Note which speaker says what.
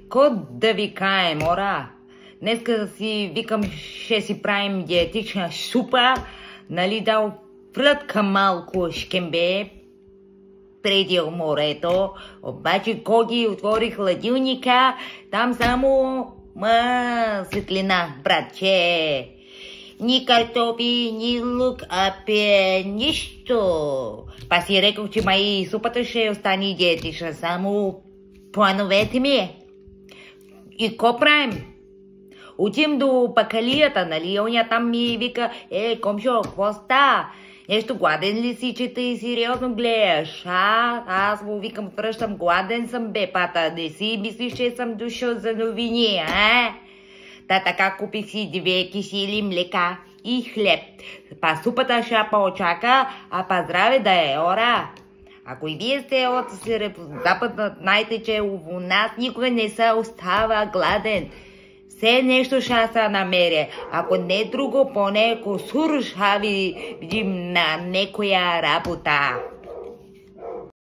Speaker 1: Код да ви кажем, ора. Днеска си викам, ще си правим диетична супа, нали да оплътка малко шкембе преди морето. Обаче Коги отвори хладилника, там само светлина, братче. Ни картофи, ни лук, апе, нищо. Па си рекох, че май супата ще остане диетична, само плановете ми. И ко правим? Отим до пакалията, нали? Оня там ми вика, комшо, какво ста? Нещо гладен ли си, че тъй сериозно гледаш? Аз му викам, връщам, гладен съм, бе, пата. Не си мислиш, че съм дошъл за новини, така купих си 2 кисели млека и хлеб. Па супата ще почака, а па здраве да е, ора. Ако и вие сте от Запад, знаете, че у нас никога не се остава гладен. Все нещо ще се намери. Ако не друго, поне косур ще видим на некоя работа.